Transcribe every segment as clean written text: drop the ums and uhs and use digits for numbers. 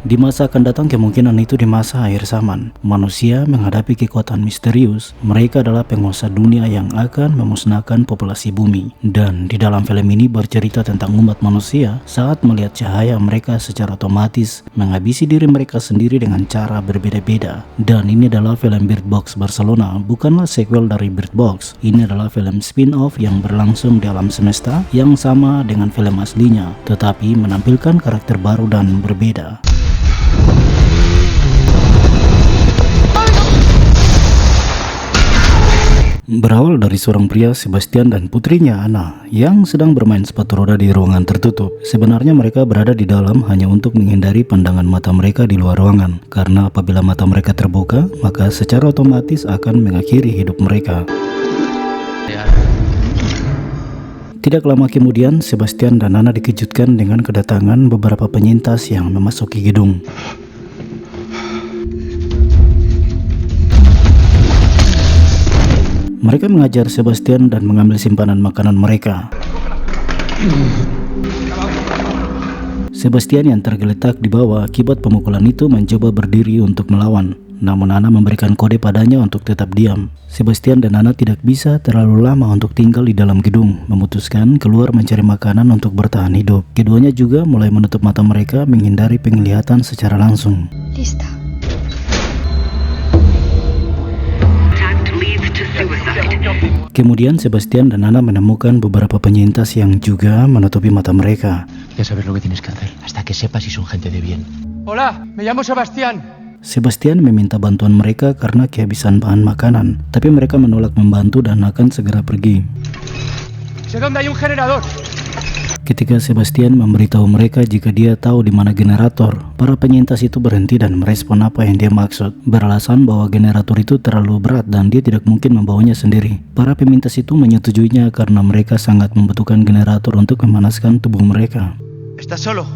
Di masa akan datang kemungkinan itu di masa akhir zaman. Manusia menghadapi kekuatan misterius. Mereka adalah penguasa dunia yang akan memusnahkan populasi bumi. Dan di dalam film ini bercerita tentang umat manusia saat melihat cahaya mereka secara otomatis menghabisi diri mereka sendiri dengan cara berbeda-beda. Dan ini adalah film Bird Box Barcelona, bukanlah sequel dari Bird Box. Ini adalah film spin-off yang berlangsung di alam semesta yang sama dengan film aslinya, tetapi menampilkan karakter baru dan berbeda. Berawal dari seorang pria, Sebastian, dan putrinya Anna yang sedang bermain sepatu roda di ruangan tertutup. Sebenarnya mereka berada di dalam hanya untuk menghindari pandangan mata mereka di luar ruangan, karena apabila mata mereka terbuka, maka secara otomatis akan mengakhiri hidup mereka. Tidak lama kemudian, Sebastian dan Anna dikejutkan dengan kedatangan beberapa penyintas yang memasuki gedung. Mereka mengajar Sebastian dan mengambil simpanan makanan mereka. Sebastian yang tergeletak di bawah akibat pemukulan itu mencoba berdiri untuk melawan. Namun Anna memberikan kode padanya untuk tetap diam. Sebastian dan Anna tidak bisa terlalu lama untuk tinggal di dalam gedung, memutuskan keluar mencari makanan untuk bertahan hidup. Keduanya juga mulai menutup mata mereka menghindari penglihatan secara langsung. Lista. Kemudian Sebastian dan Anna menemukan beberapa penyintas yang juga menutupi mata mereka. Ya sabes lo que tienes que hacer, hasta que sepas si son gente de bien. Hola, me llamo Sebastián. Sebastian meminta bantuan mereka karena kehabisan bahan makanan, tapi mereka menolak membantu dan akan segera pergi. Sé dónde hay un generador. Ketika Sebastian memberitahu mereka jika dia tahu di mana generator, para penyintas itu berhenti dan merespon apa yang dia maksud, beralasan bahwa generator itu terlalu berat dan dia tidak mungkin membawanya sendiri. Para penyintas itu menyetujuinya karena mereka sangat membutuhkan generator untuk memanaskan tubuh mereka. ¿Estás solo?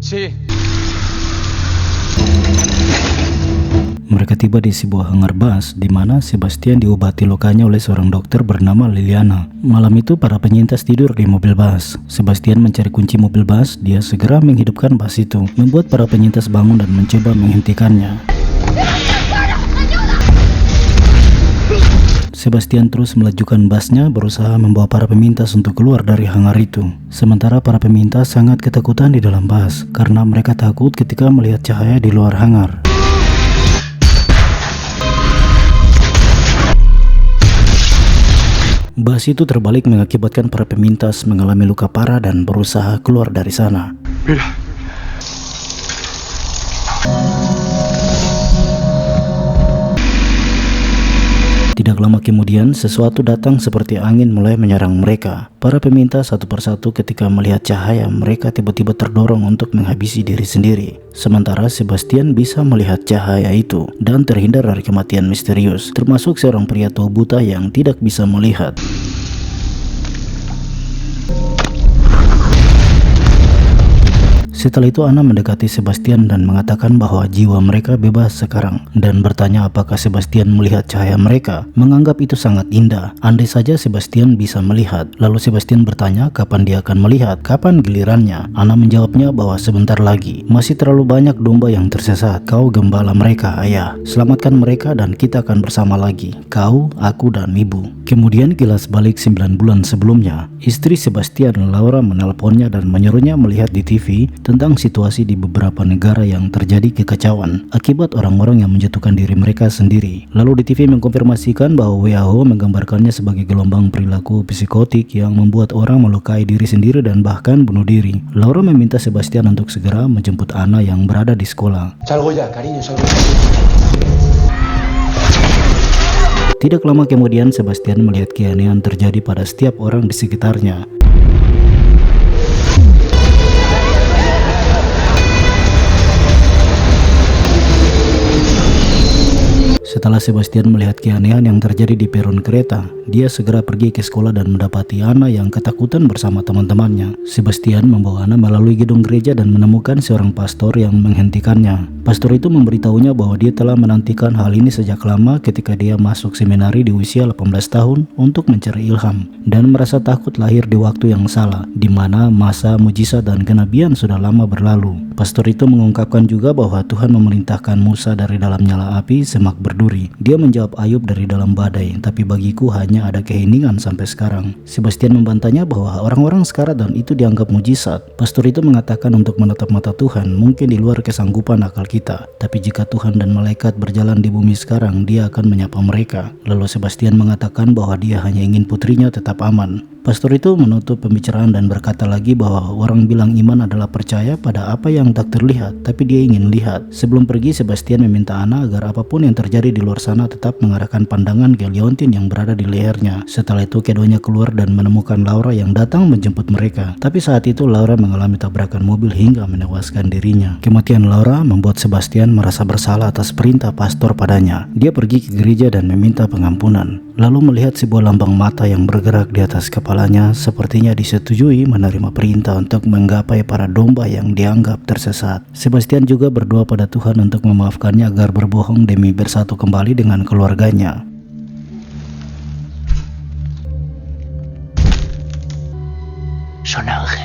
Sí. Mereka tiba di sebuah hangar bus di mana Sebastian diobati lukanya oleh seorang dokter bernama Liliana. Malam itu para penyintas tidur di mobil bus. Sebastian mencari kunci mobil bus, dia segera menghidupkan bus itu, membuat para penyintas bangun dan mencoba menghentikannya. Sebastian terus melajukan busnya berusaha membawa para penyintas untuk keluar dari hangar itu. Sementara para penyintas sangat ketakutan di dalam bus karena mereka takut ketika melihat cahaya di luar hangar. Bus itu terbalik mengakibatkan para penyintas mengalami luka parah dan berusaha keluar dari sana. Mira. Tidak lama kemudian, sesuatu datang seperti angin mulai menyerang mereka. Para penyintas satu persatu ketika melihat cahaya, mereka tiba-tiba terdorong untuk menghabisi diri sendiri. Sementara Sebastian bisa melihat cahaya itu dan terhindar dari kematian misterius, termasuk seorang pria tua buta yang tidak bisa melihat. Setelah itu Anna mendekati Sebastian dan mengatakan bahwa jiwa mereka bebas sekarang dan bertanya apakah Sebastian melihat cahaya mereka, menganggap itu sangat indah. Andai saja Sebastian bisa melihat. Lalu Sebastian bertanya kapan dia akan melihat, kapan gilirannya. Anna menjawabnya bahwa sebentar lagi. Masih terlalu banyak domba yang tersesat. Kau gembala mereka, ayah. Selamatkan mereka dan kita akan bersama lagi. Kau, aku, dan ibu. Kemudian kilas balik 9 bulan sebelumnya, istri Sebastian, Laura, menelponnya dan menyuruhnya melihat di TV tentang situasi di beberapa negara yang terjadi kekacauan akibat orang-orang yang menjatuhkan diri mereka sendiri. Lalu di TV mengkonfirmasikan bahwa WHO menggambarkannya sebagai gelombang perilaku psikotik yang membuat orang melukai diri sendiri dan bahkan bunuh diri. Laura meminta Sebastian untuk segera menjemput Anna yang berada di sekolah. Salgo ya, cariño, salgo ya. Tidak lama kemudian Sebastian melihat keanehan terjadi pada setiap orang di sekitarnya. Setelah Sebastian melihat keanehan yang terjadi di peron kereta, dia segera pergi ke sekolah dan mendapati Anna yang ketakutan bersama teman-temannya. Sebastian membawa Anna melalui gedung gereja dan menemukan seorang pastor yang menghentikannya. Pastor itu memberitahunya bahwa dia telah menantikan hal ini sejak lama ketika dia masuk seminari di usia 18 tahun untuk mencari ilham, dan merasa takut lahir di waktu yang salah, di mana masa mujizat dan kenabian sudah lama berlalu. Pastor itu mengungkapkan juga bahwa Tuhan memerintahkan Musa dari dalam nyala api semak berduri. Dia menjawab Ayub dari dalam badai, tapi bagiku hanya ada keheningan sampai sekarang. Sebastian membantahnya bahwa orang-orang sekarat dan itu dianggap mujizat. Pastor itu mengatakan untuk menatap mata Tuhan mungkin di luar kesanggupan akal kita, tapi jika Tuhan dan malaikat berjalan di bumi sekarang, dia akan menyapa mereka. Lalu Sebastian mengatakan bahwa dia hanya ingin putrinya tetap aman. Pastor itu menutup pembicaraan dan berkata lagi bahwa orang bilang iman adalah percaya pada apa yang tak terlihat, tapi dia ingin lihat. Sebelum pergi, Sebastian meminta Anna agar apapun yang terjadi di luar sana tetap mengarahkan pandangan ke liontin yang berada di lehernya. Setelah itu keduanya keluar dan menemukan Laura yang datang menjemput mereka. Tapi saat itu Laura mengalami tabrakan mobil hingga menewaskan dirinya. Kematian Laura membuat Sebastian merasa bersalah atas perintah pastor padanya. Dia pergi ke gereja dan meminta pengampunan. Lalu melihat sebuah lambang mata yang bergerak di atas kepalanya, sepertinya disetujui menerima perintah untuk menggapai para domba yang dianggap tersesat. Sebastian juga berdoa pada Tuhan untuk memaafkannya agar berbohong demi bersatu kembali dengan keluarganya. Son ángeles.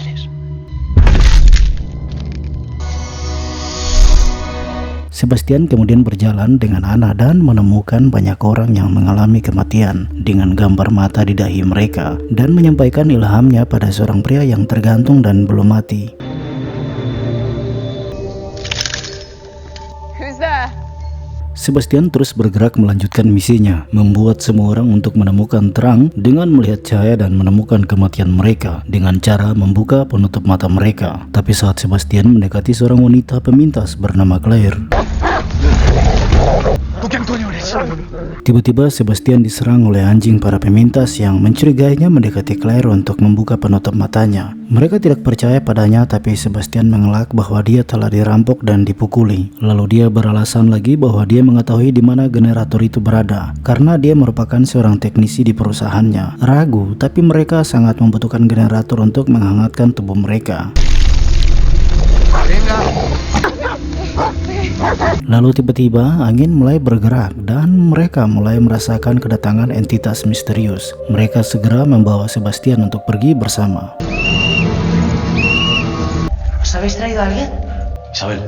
Sebastian kemudian berjalan dengan Anna dan menemukan banyak orang yang mengalami kematian dengan gambar mata di dahi mereka, dan menyampaikan ilhamnya pada seorang pria yang tergantung dan belum mati. Sebastian terus bergerak melanjutkan misinya, membuat semua orang untuk menemukan terang dengan melihat cahaya dan menemukan kematian mereka dengan cara membuka penutup mata mereka. Tapi saat Sebastian mendekati seorang wanita pemintas bernama Claire, tiba-tiba Sebastian diserang oleh anjing para pemintas yang mencurigainya mendekati Claire untuk membuka penutup matanya. Mereka tidak percaya padanya, tapi Sebastian mengelak bahwa dia telah dirampok dan dipukuli. Lalu dia beralasan lagi bahwa dia mengetahui di mana generator itu berada karena dia merupakan seorang teknisi di perusahaannya. Ragu, tapi mereka sangat membutuhkan generator untuk menghangatkan tubuh mereka. Lalu tiba-tiba angin mulai bergerak dan mereka mulai merasakan kedatangan entitas misterius. Mereka segera membawa Sebastian untuk pergi bersama. ¿Os habéis traído a alguien? Isabel,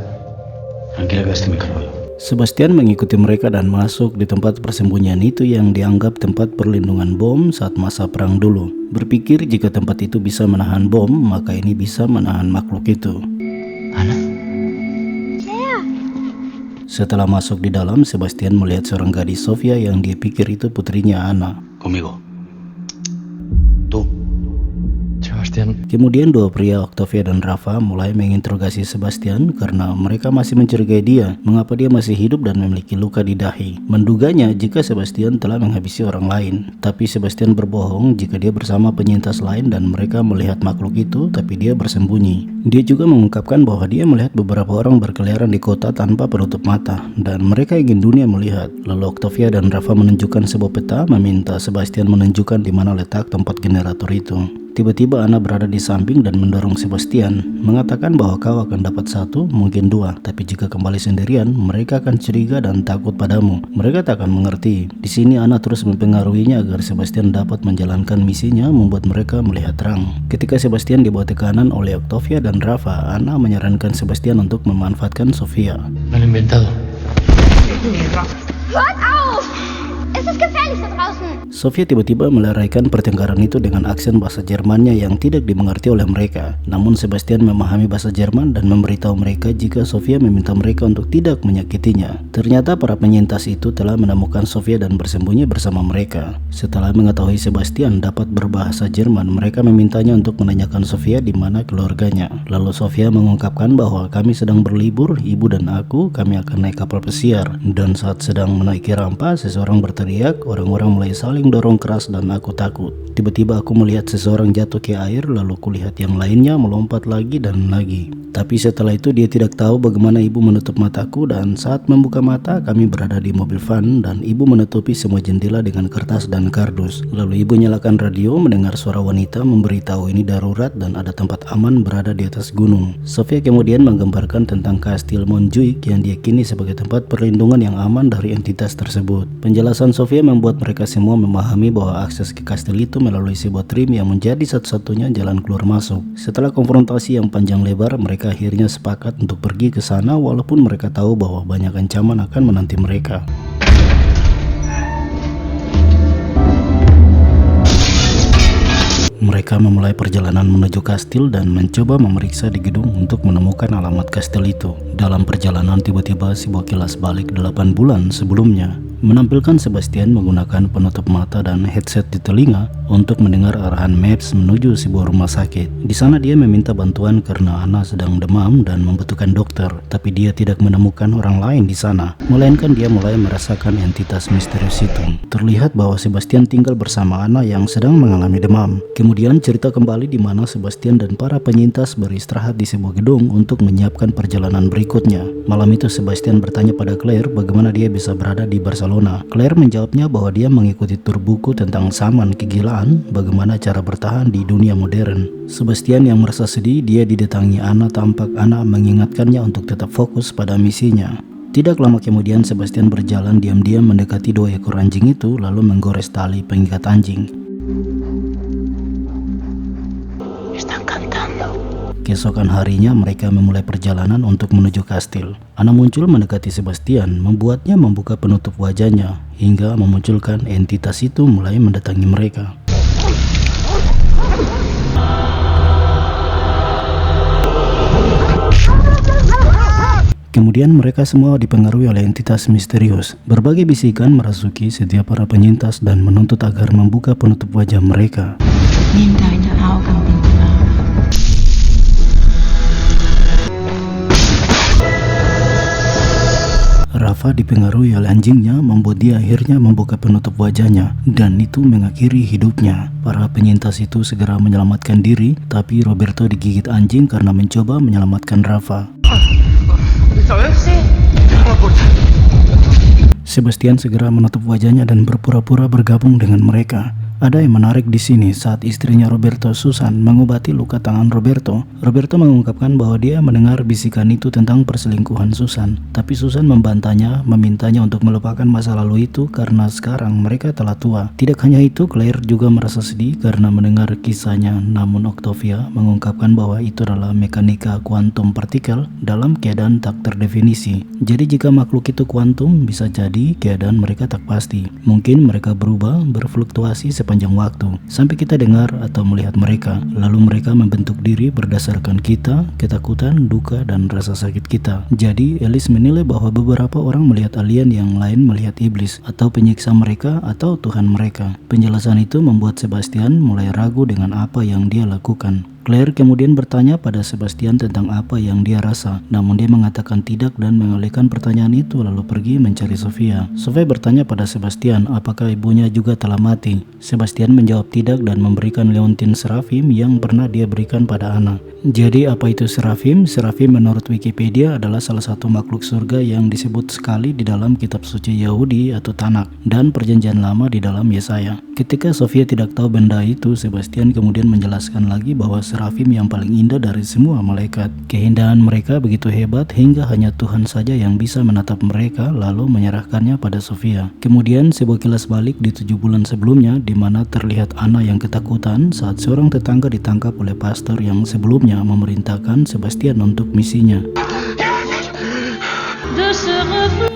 tranquila que estoy muy cargado. Sebastian mengikuti mereka dan masuk di tempat persembunyian itu yang dianggap tempat perlindungan bom saat masa perang dulu. Berpikir jika tempat itu bisa menahan bom, maka ini bisa menahan makhluk itu. Ana. Setelah masuk di dalam, Sebastian melihat seorang gadis, Sofia, yang dia pikir itu putrinya Anna. Conmigo. Tú. Sebastián. Kemudian dua pria, Octavia dan Rafa, mulai menginterogasi Sebastian karena mereka masih mencurigai dia, mengapa dia masih hidup dan memiliki luka di dahi. Menduganya jika Sebastian telah menghabisi orang lain. Tapi Sebastian berbohong jika dia bersama penyintas lain dan mereka melihat makhluk itu, tapi dia bersembunyi. Dia juga mengungkapkan bahwa dia melihat beberapa orang berkeliaran di kota tanpa penutup mata, dan mereka ingin dunia melihat. Lalu Octavia dan Rafa menunjukkan sebuah peta, meminta Sebastian menunjukkan di mana letak tempat generator itu. Tiba-tiba Anna berada di samping dan mendorong Sebastian, mengatakan bahwa kau akan dapat satu, mungkin dua, tapi jika kembali sendirian, mereka akan curiga dan takut padamu. Mereka tak akan mengerti. Di sini Anna terus mempengaruhinya agar Sebastian dapat menjalankan misinya, membuat mereka melihat terang. Ketika Sebastian dibawa tekanan oleh Octavia dan Rafa, Anna menyarankan Sebastian untuk memanfaatkan Sofia. Me lo he inventado. Hört auf! Es ist gefährlich da draußen! Sofia tiba-tiba meleraikan pertengkaran itu dengan aksen bahasa Jermannya yang tidak dimengerti oleh mereka. Namun Sebastian memahami bahasa Jerman dan memberitahu mereka jika Sofia meminta mereka untuk tidak menyakitinya. Ternyata para penyintas itu telah menemukan Sofia dan bersembunyi bersama mereka. Setelah mengetahui Sebastian dapat berbahasa Jerman, mereka memintanya untuk menanyakan Sofia di mana keluarganya. Lalu Sofia mengungkapkan bahwa kami sedang berlibur, ibu dan aku, kami akan naik kapal pesiar. Dan saat sedang menaiki rampa, seseorang berteriak berteriak, orang-orang mulai saling dorong keras dan aku takut. Tiba-tiba aku melihat seseorang jatuh ke air, lalu kulihat yang lainnya melompat lagi dan lagi. Tapi setelah itu dia tidak tahu bagaimana ibu menutup mataku, dan saat membuka mata kami berada di mobil van dan ibu menutupi semua jendela dengan kertas dan kardus. Lalu ibu nyalakan radio, mendengar suara wanita memberitahu ini darurat dan ada tempat aman berada di atas gunung. Sofia kemudian menggambarkan tentang kastil Montjuic yang diyakini sebagai tempat perlindungan yang aman dari entitas tersebut. Penjelasan Sofia membuat mereka semua memahami bahwa akses ke kastil itu melalui sebuah trim yang menjadi satu-satunya jalan keluar masuk. Setelah konfrontasi yang panjang lebar, mereka akhirnya sepakat untuk pergi ke sana walaupun mereka tahu bahwa banyak ancaman akan menanti mereka. Mereka memulai perjalanan menuju kastil dan mencoba memeriksa di gedung untuk menemukan alamat kastil itu. Dalam perjalanan tiba-tiba sebuah kilas balik 8 bulan sebelumnya menampilkan Sebastian menggunakan penutup mata dan headset di telinga untuk mendengar arahan maps menuju sebuah rumah sakit. Di sana dia meminta bantuan karena Anna sedang demam dan membutuhkan dokter, tapi dia tidak menemukan orang lain di sana, melainkan dia mulai merasakan entitas misterius itu. Terlihat bahwa Sebastian tinggal bersama Anna yang sedang mengalami demam. Kemudian cerita kembali di mana Sebastian dan para penyintas beristirahat di sebuah gedung untuk menyiapkan perjalanan berikutnya. Malam itu Sebastian bertanya pada Claire bagaimana dia bisa berada di Barcelona. Claire menjawabnya bahwa dia mengikuti tur buku tentang zaman kegilaan, bagaimana cara bertahan di dunia modern. Sebastian yang merasa sedih, dia didatangi Anna, tampak Anna mengingatkannya untuk tetap fokus pada misinya. Tidak lama kemudian Sebastian berjalan diam-diam mendekati 2 ekor anjing itu lalu menggores tali pengikat anjing. Están cantando. Keesokan harinya mereka memulai perjalanan untuk menuju kastil. Anna muncul mendekati Sebastian, membuatnya membuka penutup wajahnya hingga memunculkan entitas itu mulai mendatangi mereka. Kemudian mereka semua dipengaruhi oleh entitas misterius. Berbagai bisikan merasuki setiap para penyintas dan menuntut agar membuka penutup wajah mereka. Nimm deine Augen bitte wahr. Rafa dipengaruhi oleh anjingnya membuat dia akhirnya membuka penutup wajahnya dan itu mengakhiri hidupnya. Para penyintas itu segera menyelamatkan diri, tapi Roberto digigit anjing karena mencoba menyelamatkan Rafa. Sebastian segera menutup wajahnya dan berpura-pura bergabung dengan mereka. Ada yang menarik di sini saat istrinya Roberto, Susan, mengobati luka tangan Roberto. Roberto mengungkapkan bahwa dia mendengar bisikan itu tentang perselingkuhan Susan, tapi Susan membantahnya, memintanya untuk melupakan masa lalu itu karena sekarang mereka telah tua. Tidak hanya itu, Claire juga merasa sedih karena mendengar kisahnya, namun Octavia mengungkapkan bahwa itu adalah mekanika kuantum partikel dalam keadaan tak terdefinisi. Jadi jika makhluk itu kuantum, bisa jadi keadaan mereka tak pasti. Mungkin mereka berubah, berfluktuasi sepanjang waktu sampai kita dengar atau melihat mereka, lalu mereka membentuk diri berdasarkan kita, ketakutan, duka, dan rasa sakit kita. Jadi Alice menilai bahwa beberapa orang melihat alien, yang lain melihat iblis atau penyiksa mereka atau Tuhan mereka. Penjelasan itu membuat Sebastian mulai ragu dengan apa yang dia lakukan. Claire kemudian bertanya pada Sebastian tentang apa yang dia rasa, namun dia mengatakan tidak dan mengalihkan pertanyaan itu lalu pergi mencari Sofia. Sofia bertanya pada Sebastian apakah ibunya juga telah mati. Sebastian menjawab tidak dan memberikan leontin serafim yang pernah dia berikan pada Anna. Jadi apa itu serafim? Serafim menurut Wikipedia adalah salah satu makhluk surga yang disebut sekali di dalam kitab suci Yahudi atau Tanakh dan perjanjian lama di dalam Yesaya. Ketika Sofia tidak tahu benda itu, Sebastian kemudian menjelaskan lagi bahwa serafim yang paling indah dari semua malaikat. Keindahan mereka begitu hebat hingga hanya Tuhan saja yang bisa menatap mereka lalu menyerahkannya pada Sofia. Kemudian sebuah kilas balik di 7 bulan sebelumnya di mana terlihat Anna yang ketakutan saat seorang tetangga ditangkap oleh pastor yang sebelumnya memerintahkan Sebastian untuk misinya.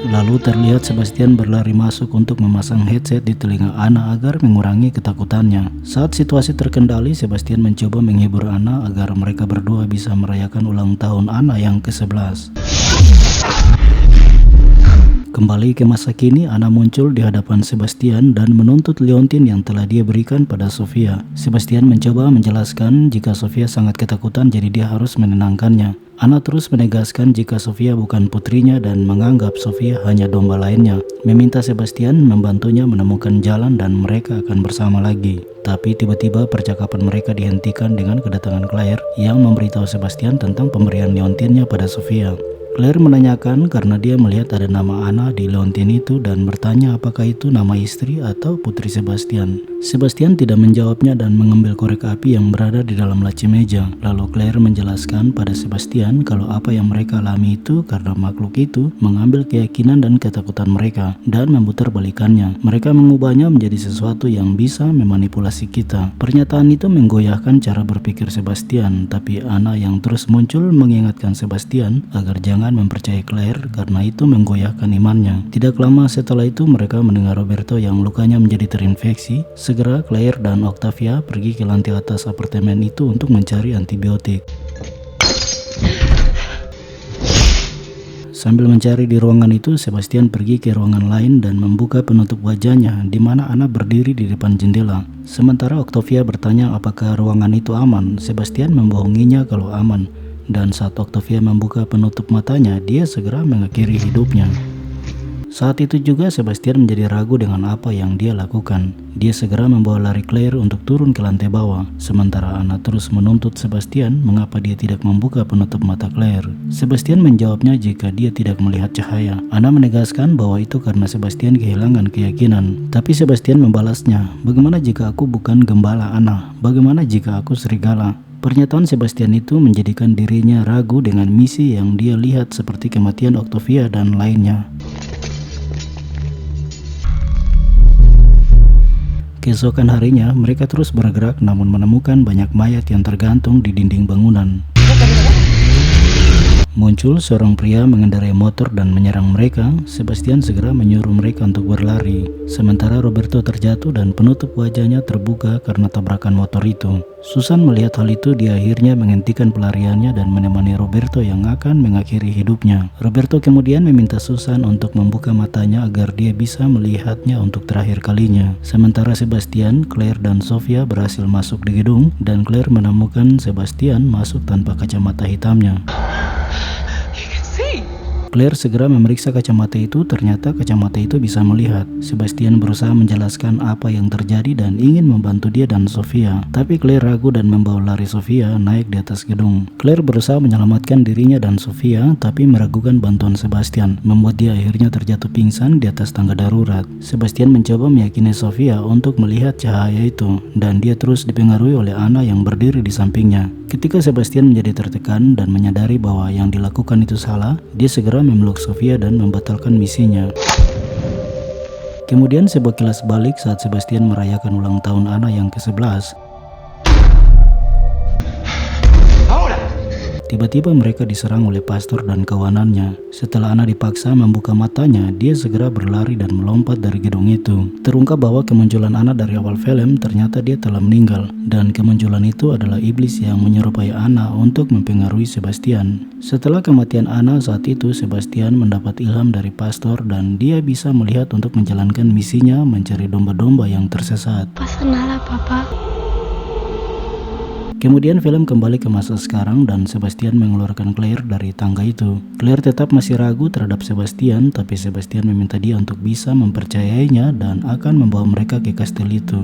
Lalu terlihat Sebastian berlari masuk untuk memasang headset di telinga Anna agar mengurangi ketakutannya. Saat situasi terkendali, Sebastian mencoba menghibur Anna agar mereka berdua bisa merayakan ulang tahun Anna yang ke-11. Kembali ke masa kini, Anna muncul di hadapan Sebastian dan menuntut liontin yang telah dia berikan pada Sofia. Sebastian mencoba menjelaskan jika Sofia sangat ketakutan jadi dia harus menenangkannya. Anna terus menegaskan jika Sofia bukan putrinya dan menganggap Sofia hanya domba lainnya. Meminta Sebastian membantunya menemukan jalan dan mereka akan bersama lagi. Tapi tiba-tiba percakapan mereka dihentikan dengan kedatangan Claire yang memberitahu Sebastian tentang pemberian liontinnya pada Sofia. Claire menanyakan karena dia melihat ada nama Anna di liontin itu dan bertanya apakah itu nama istri atau putri Sebastian. Sebastian tidak menjawabnya dan mengambil korek api yang berada di dalam laci meja. Lalu Claire menjelaskan pada Sebastian kalau apa yang mereka alami itu karena makhluk itu mengambil keyakinan dan ketakutan mereka dan memutarbalikannya. Mereka mengubahnya menjadi sesuatu yang bisa memanipulasi kita. Pernyataan itu menggoyahkan cara berpikir Sebastian, tapi Anna yang terus muncul mengingatkan Sebastian agar jangan mempercayai Claire karena itu menggoyahkan imannya. Tidak lama setelah itu mereka mendengar Roberto yang lukanya menjadi terinfeksi. Segera Claire dan Octavia pergi ke lantai atas apartemen itu untuk mencari antibiotik. Sambil mencari di ruangan itu, Sebastian pergi ke ruangan lain dan membuka penutup wajahnya di mana Anna berdiri di depan jendela. Sementara Octavia bertanya apakah ruangan itu aman. Sebastian membohonginya kalau aman. Dan saat Octavia membuka penutup matanya, dia segera mengakhiri hidupnya. Saat itu juga Sebastian menjadi ragu dengan apa yang dia lakukan. Dia segera membawa lari Claire untuk turun ke lantai bawah. Sementara Anna terus menuntut Sebastian mengapa dia tidak membuka penutup mata Claire. Sebastian menjawabnya jika dia tidak melihat cahaya. Anna menegaskan bahwa itu karena Sebastian kehilangan keyakinan. Tapi Sebastian membalasnya, bagaimana jika aku bukan gembala Anna? Bagaimana jika aku serigala? Pernyataan Sebastian itu menjadikan dirinya ragu dengan misi yang dia lihat seperti kematian Octavia dan lainnya. Keesokan harinya, mereka terus bergerak namun menemukan banyak mayat yang tergantung di dinding bangunan. Muncul seorang pria mengendarai motor dan menyerang mereka. Sebastian segera menyuruh mereka untuk berlari. Sementara Roberto terjatuh dan penutup wajahnya terbuka karena tabrakan motor itu. Susan melihat hal itu, dia akhirnya menghentikan pelariannya dan menemani Roberto yang akan mengakhiri hidupnya. Roberto kemudian meminta Susan untuk membuka matanya agar dia bisa melihatnya untuk terakhir kalinya. Sementara Sebastian, Claire dan Sofia berhasil masuk di gedung dan Claire menemukan Sebastian masuk tanpa kacamata hitamnya. Claire segera memeriksa kacamata itu, ternyata kacamata itu bisa melihat. Sebastian berusaha menjelaskan apa yang terjadi dan ingin membantu dia dan Sofia. Tapi Claire ragu dan membawa lari Sofia naik di atas gedung. Claire berusaha menyelamatkan dirinya dan Sofia, tapi meragukan bantuan Sebastian, membuat dia akhirnya terjatuh pingsan di atas tangga darurat. Sebastian mencoba meyakini Sofia untuk melihat cahaya itu, dan dia terus dipengaruhi oleh Anna yang berdiri di sampingnya. Ketika Sebastian menjadi tertekan dan menyadari bahwa yang dilakukan itu salah, dia segera memeluk Sofia dan membatalkan misinya. Kemudian sebuah kilas balik saat Sebastian merayakan ulang tahun Anna yang ke-11. Tiba-tiba mereka diserang oleh pastor dan kawanannya. Setelah Anna dipaksa membuka matanya, dia segera berlari dan melompat dari gedung itu. Terungkap bahwa kemunculan Anna dari awal film ternyata dia telah meninggal. Dan kemunculan itu adalah iblis yang menyerupai Anna untuk mempengaruhi Sebastian. Setelah kematian Anna saat itu, Sebastian mendapat ilham dari pastor dan dia bisa melihat untuk menjalankan misinya mencari domba-domba yang tersesat. Pasa nada, Papa. Kemudian film kembali ke masa sekarang dan Sebastian mengeluarkan Claire dari tangga itu. Claire tetap masih ragu terhadap Sebastian, tapi Sebastian meminta dia untuk bisa mempercayainya dan akan membawa mereka ke kastil itu.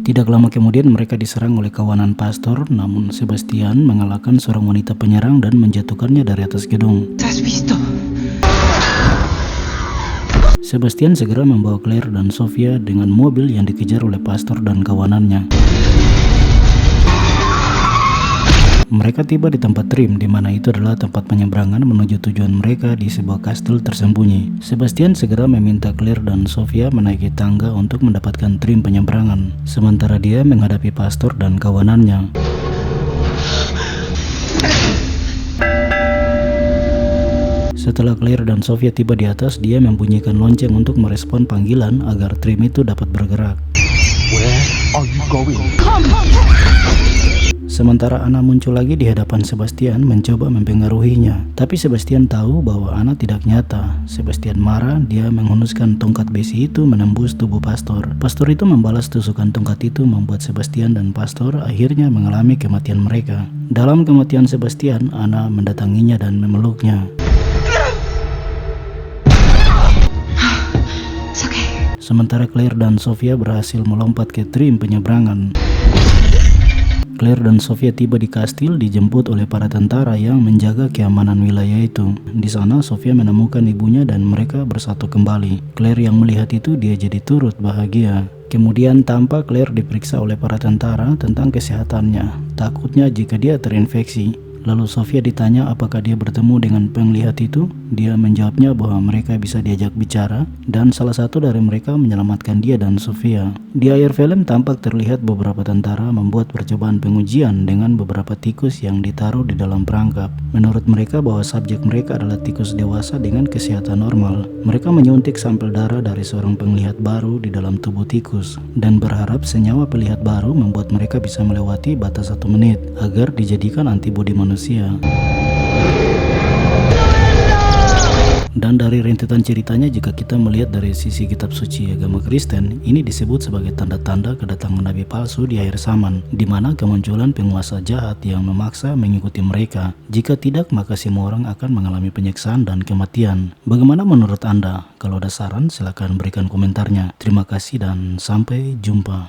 Tidak lama kemudian mereka diserang oleh kawanan pastor, namun Sebastian mengalahkan seorang wanita penyerang dan menjatuhkannya dari atas gedung. Sebastian segera membawa Claire dan Sofia dengan mobil yang dikejar oleh pastor dan kawanannya. Mereka tiba di tempat trim, di mana itu adalah tempat penyeberangan menuju tujuan mereka di sebuah kastil tersembunyi. Sebastian segera meminta Claire dan Sofia menaiki tangga untuk mendapatkan trim penyeberangan, sementara dia menghadapi pastor dan kawanannya. Setelah Claire dan Sofia tiba di atas, dia membunyikan lonceng untuk merespon panggilan agar trim itu dapat bergerak. Where are you going? Sementara Ana muncul lagi di hadapan Sebastian mencoba mempengaruhinya. Tapi Sebastian tahu bahwa Ana tidak nyata. Sebastian marah, dia menghunuskan tongkat besi itu menembus tubuh pastor. Pastor itu membalas tusukan tongkat itu membuat Sebastian dan pastor akhirnya mengalami kematian mereka. Dalam kematian Sebastian, Ana mendatanginya dan memeluknya. It's okay. Sementara Claire dan Sofia berhasil melompat ke trim penyeberangan. Claire dan Sofia tiba di kastil dijemput oleh para tentara yang menjaga keamanan wilayah itu. Di sana Sofia menemukan ibunya dan mereka bersatu kembali. Claire yang melihat itu dia jadi turut bahagia. Kemudian tampak Claire diperiksa oleh para tentara tentang kesehatannya. Takutnya jika dia terinfeksi. Lalu Sofia ditanya apakah dia bertemu dengan penglihat itu. Dia menjawabnya bahwa mereka bisa diajak bicara dan salah satu dari mereka menyelamatkan dia dan Sofia. Di akhir film tampak terlihat beberapa tentara membuat percobaan pengujian dengan beberapa tikus yang ditaruh di dalam perangkap. Menurut mereka bahwa subjek mereka adalah tikus dewasa dengan kesehatan normal. Mereka menyuntik sampel darah dari seorang penglihat baru di dalam tubuh tikus dan berharap senyawa pelihat baru membuat mereka bisa melewati batas 1 menit agar dijadikan antibodi manusia. Dan dari rentetan ceritanya, jika kita melihat dari sisi kitab suci agama Kristen, ini disebut sebagai tanda-tanda kedatangan nabi palsu di akhir zaman, di mana kemunculan penguasa jahat yang memaksa mengikuti mereka. Jika tidak, maka semua orang akan mengalami penyiksaan dan kematian. Bagaimana menurut Anda? Kalau ada saran, silakan berikan komentarnya. Terima kasih dan sampai jumpa.